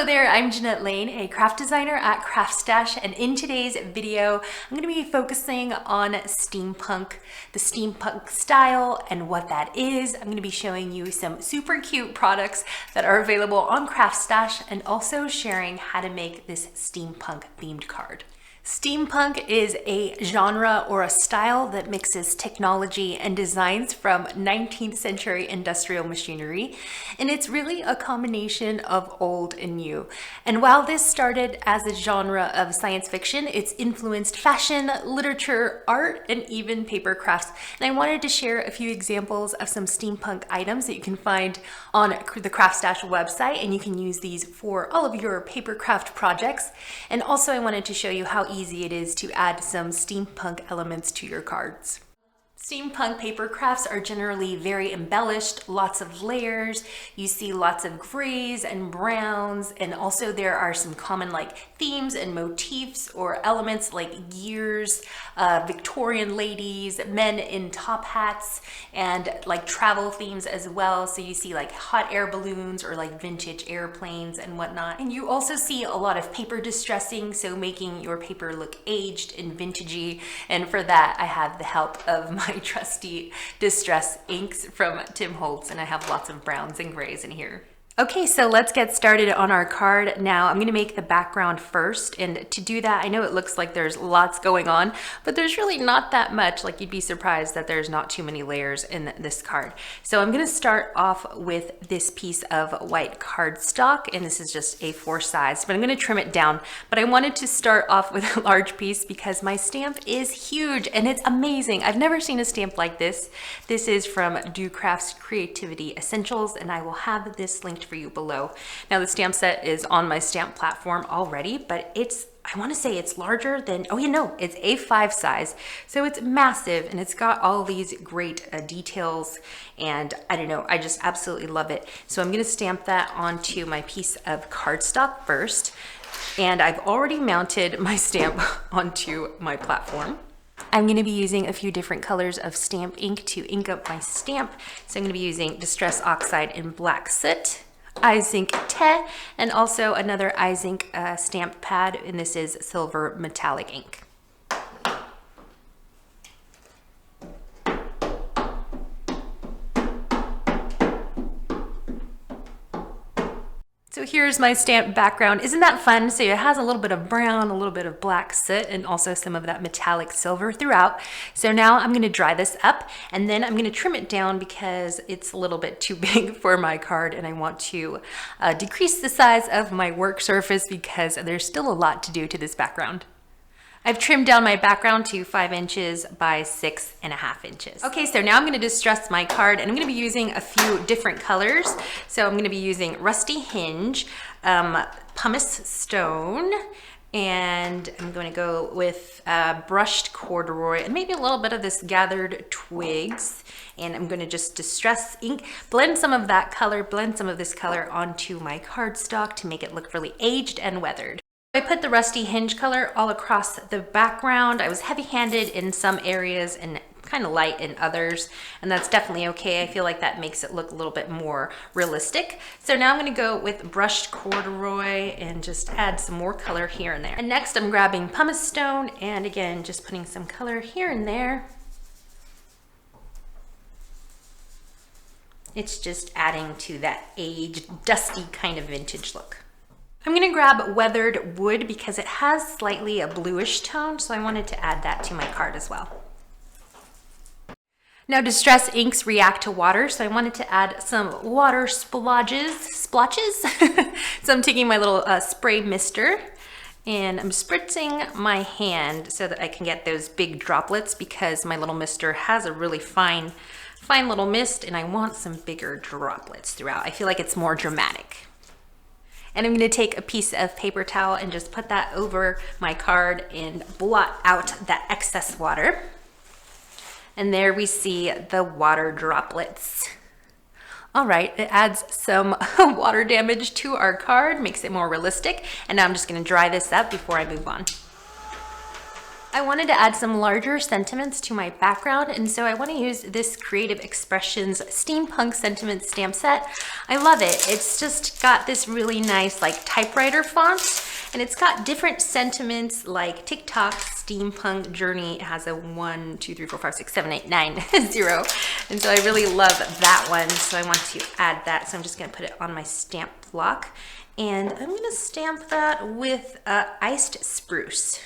Hello there, I'm Janette Lane, a craft designer at CraftStash, and in today's video, I'm going to be focusing on steampunk, the steampunk style and what that is. I'm going to be showing you some super cute products that are available on CraftStash and also sharing how to make this steampunk themed card. Steampunk is a genre or a style that mixes technology and designs from 19th century industrial machinery, and it's really a combination of old and new. And while this started as a genre of science fiction, it's influenced fashion, literature, art, and even paper crafts. And I wanted to share a few examples of some steampunk items that you can find on the CraftStash website, and you can use these for all of your paper craft projects. And also I wanted to show you how easy it is to add some steampunk elements to your cards. Steampunk paper crafts are generally very embellished, lots of layers. You see lots of grays and browns, and also there are some common like themes and motifs or elements like gears, Victorian ladies, men in top hats, and like travel themes as well. So you see like hot air balloons or like vintage airplanes and whatnot. And you also see a lot of paper distressing, so making your paper look aged and vintagey. And for that, I have the help of my trusty distress inks from Holtz, and I have lots of browns and grays in here. Okay, so let's get started on our card now. I'm gonna make the background first, and to do that, I know it looks like there's lots going on, but there's really not that much. Like, you'd be surprised that there's not too many layers in this card. So I'm gonna start off with this piece of white cardstock, and this is just A4 size, but I'm gonna trim it down. But I wanted to start off with a large piece because my stamp is huge and it's amazing. I've never seen a stamp like this. This is from Do Craft's Creativity Essentials, and I will have this linked for you below. Now the stamp set is on my stamp platform already, but I want to say it's larger than, oh, you know, it's A5 size. So it's massive, and it's got all these great details, and I don't know, I just absolutely love it. So I'm going to stamp that onto my piece of cardstock first, and I've already mounted my stamp onto my platform. I'm going to be using a few different colors of stamp ink to ink up my stamp. So I'm going to be using Distress Oxide in Black Soot, Izink Inks, and also another Izink stamp pad, and this is Silver Metallic Ink. So here's my stamp background. Isn't that fun? So it has a little bit of brown, a little bit of black soot, and also some of that metallic silver throughout. So now I'm gonna dry this up, and then I'm gonna trim it down because it's a little bit too big for my card, and I want to decrease the size of my work surface because there's still a lot to do to this background. I've trimmed down my background to 5 inches by 6.5 inches. Okay, so now I'm gonna distress my card, and I'm gonna be using a few different colors. So I'm gonna be using Rusty Hinge, Pumice Stone, and I'm going to go with brushed corduroy and maybe a little bit of this gathered twigs. And I'm going to just distress ink, blend some of that color, blend some of this color onto my cardstock to make it look really aged and weathered. I put the Rusty Hinge color all across the background. I was heavy-handed in some areas and kind of light in others, and that's definitely okay. I feel like that makes it look a little bit more realistic. So now I'm going to go with brushed corduroy and just add some more color here and there. And next I'm grabbing pumice stone, and again just putting some color here and there. It's just adding to that aged, dusty kind of vintage look. I'm gonna grab weathered wood because it has slightly a bluish tone, so I wanted to add that to my card as well. Now distress inks react to water, so I wanted to add some water sploshes. So I'm taking my little spray mister, and I'm spritzing my hand so that I can get those big droplets because my little mister has a really fine little mist, and I want some bigger droplets throughout. I feel like it's more dramatic. And I'm going to take a piece of paper towel and just put that over my card and blot out that excess water. And there we see the water droplets. All right, it adds some water damage to our card, makes it more realistic. And now I'm just going to dry this up before I move on. I wanted to add some larger sentiments to my background, and so I want to use this Creative Expressions Steampunk Sentiment stamp set. I love it. It's just got this really nice like typewriter font, and it's got different sentiments like TikTok, Steampunk, Journey. It has a 1, 2, 3, 4, 5, 6, 7, 8, 9, 0. And so I really love that one, so I want to add that. So I'm just going to put it on my stamp block, and I'm going to stamp that with iced spruce.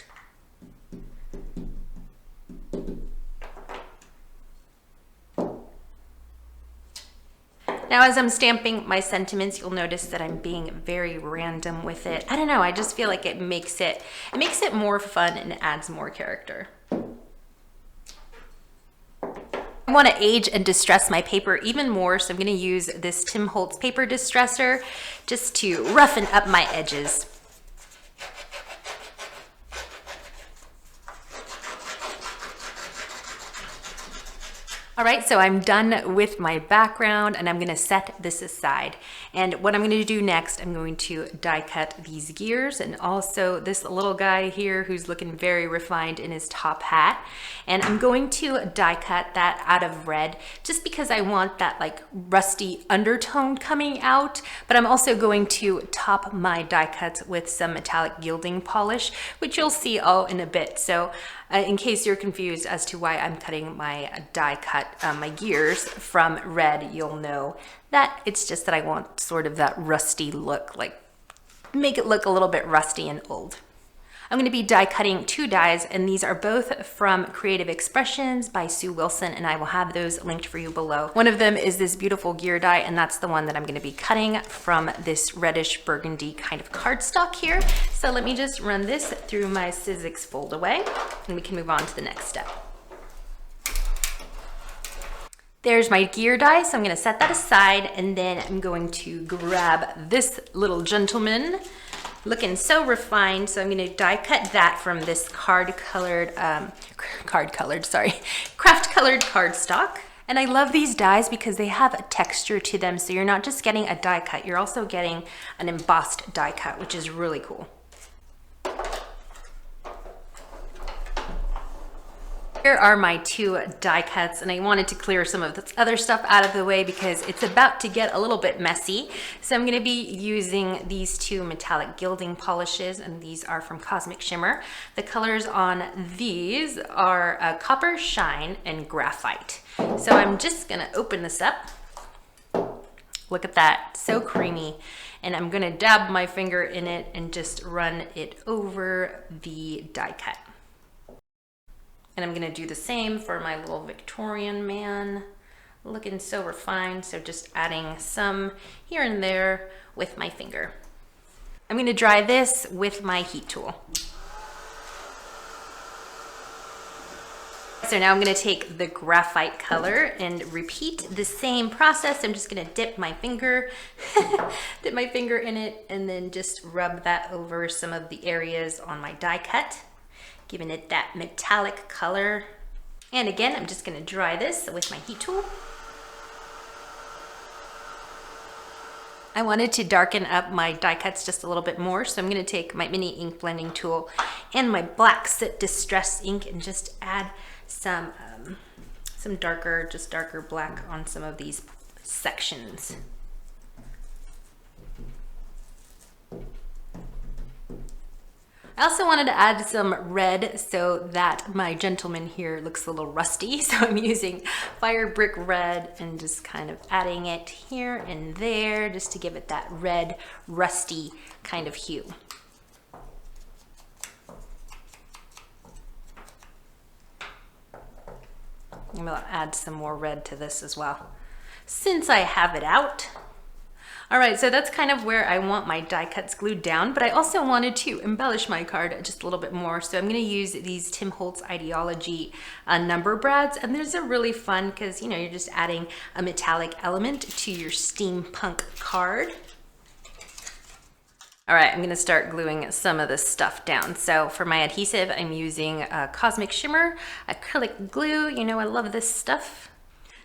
Now, as I'm stamping my sentiments, you'll notice that I'm being very random with it. I don't know, I just feel like it makes it more fun and adds more character. I want to age and distress my paper even more, so I'm going to use this Tim Holtz paper distressor just to roughen up my edges. All right, so I'm done with my background and I'm gonna set this aside. And what I'm gonna do next, I'm going to die cut these gears and also this little guy here who's looking very refined in his top hat. And I'm going to die cut that out of red just because I want that like rusty undertone coming out, but I'm also going to top my die cuts with some metallic gilding polish, which you'll see all in a bit. So in case you're confused as to why I'm cutting my die cut, my gears from red, you'll know that it's just that I want sort of that rusty look, like make it look a little bit rusty and old. I'm going to be die cutting 2 dies, and these are both from Creative Expressions by Sue Wilson, and I will have those linked for you below. One of them is this beautiful gear die, and that's the one that I'm going to be cutting from this reddish burgundy kind of cardstock here. So let me just run this through my Izink Foldaway, and we can move on to the next step. There's my gear die, so I'm going to set that aside, and then I'm going to grab this little gentleman, looking so refined. So I'm going to die cut that from this craft colored cardstock. And I love these dies because they have a texture to them, so you're not just getting a die cut, you're also getting an embossed die cut, which is really cool. Here are my 2 die cuts, and I wanted to clear some of this other stuff out of the way because it's about to get a little bit messy. So I'm going to be using these 2 metallic gilding polishes, and these are from Cosmic Shimmer. The colors on these are Copper Shine and Graphite. So I'm just going to open this up. Look at that, so creamy. And I'm going to dab my finger in it and just run it over the die cut. And I'm gonna do the same for my little Victorian man, looking so refined. So just adding some here and there with my finger. I'm gonna dry this with my heat tool. So now I'm gonna take the graphite color and repeat the same process. I'm just gonna dip my finger in it, and then just rub that over some of the areas on my die cut, giving it that metallic color. And again, I'm just gonna dry this with my heat tool. I wanted to darken up my die cuts just a little bit more, so I'm gonna take my mini ink blending tool and my black soot distress ink and just add some darker black on some of these sections. I also wanted to add some red so that my gentleman here looks a little rusty. So I'm using Fire Brick Red and just kind of adding it here and there just to give it that red, rusty kind of hue. I'm gonna add some more red to this as well, since I have it out. All right, so that's kind of where I want my die cuts glued down, but I also wanted to embellish my card just a little bit more. So I'm gonna use these Tim Holtz Ideology number brads, and these are really fun because, you know, you're just adding a metallic element to your steampunk card. All right, I'm gonna start gluing some of this stuff down. So for my adhesive, I'm using Cosmic Shimmer acrylic glue. You know, I love this stuff.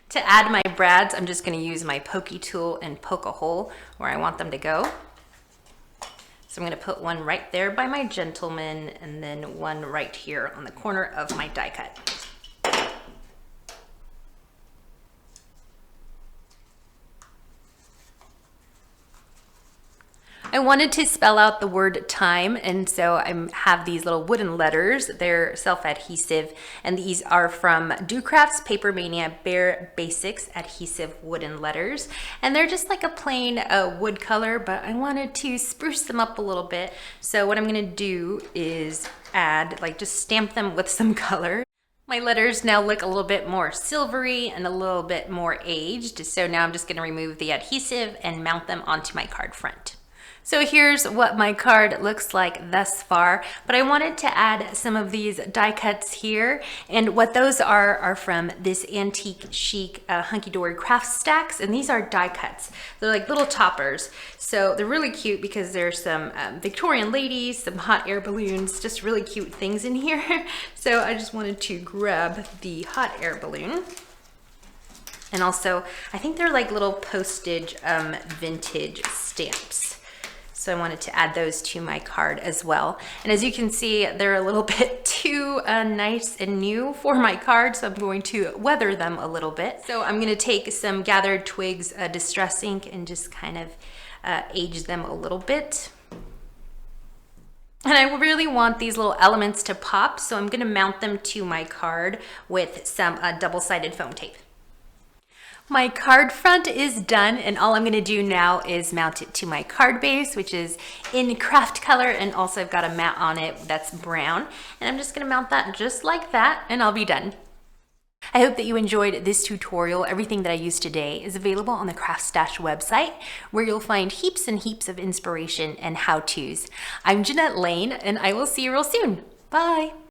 To add my brads, I'm just gonna use my pokey tool and poke a hole where I want them to go. So I'm gonna put one right there by my gentleman and then one right here on the corner of my die cut. I wanted to spell out the word time, and so I have these little wooden letters. They're self-adhesive, and these are from Craft's Paper Mania Bare Basics adhesive wooden letters. And they're just like a plain wood color, but I wanted to spruce them up a little bit. So what I'm gonna do is add, like just stamp them with some color. My letters now look a little bit more silvery and a little bit more aged. So now I'm just gonna remove the adhesive and mount them onto my card front. So here's what my card looks like thus far, but I wanted to add some of these die cuts here, and what those are from this antique chic Hunkydory craft stacks, and these are die cuts. They're like little toppers, so they're really cute because there's some Victorian ladies, some hot air balloons, just really cute things in here. So I just wanted to grab the hot air balloon. And also, I think they're like little postage vintage stamps. So I wanted to add those to my card as well. And as you can see, they're a little bit too nice and new for my card, so I'm going to weather them a little bit. So I'm gonna take some Gathered Twigs Distress ink and just kind of age them a little bit. And I really want these little elements to pop, so I'm gonna mount them to my card with some double-sided foam tape. My card front is done, and all I'm gonna do now is mount it to my card base, which is in craft color, and also I've got a mat on it that's brown. And I'm just gonna mount that just like that, and I'll be done. I hope that you enjoyed this tutorial. Everything that I used today is available on the CraftStash website, where you'll find heaps and heaps of inspiration and how-tos. I'm Janette Lane, and I will see you real soon. Bye.